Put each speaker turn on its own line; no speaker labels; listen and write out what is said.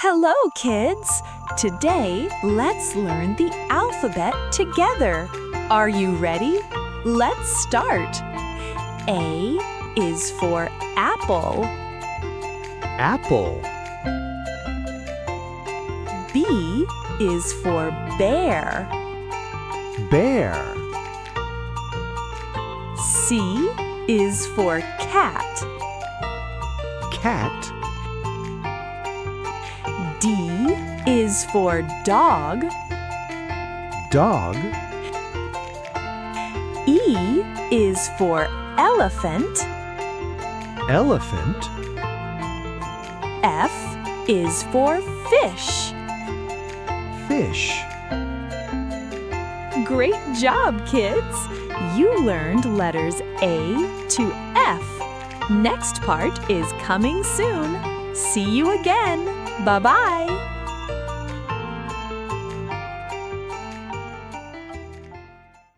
Hello, kids! Today, let's learn the alphabet together. Are you ready? Let's start. A is for apple.
Apple.
B is for bear.
Bear.
C is for cat.
Cat.
D is for dog.
Dog.
E is for elephant.
Elephant.
F is for fish.
Fish.
Great job, kids! You learned letters A to F. Next part is coming soon. See you again. Bye-bye.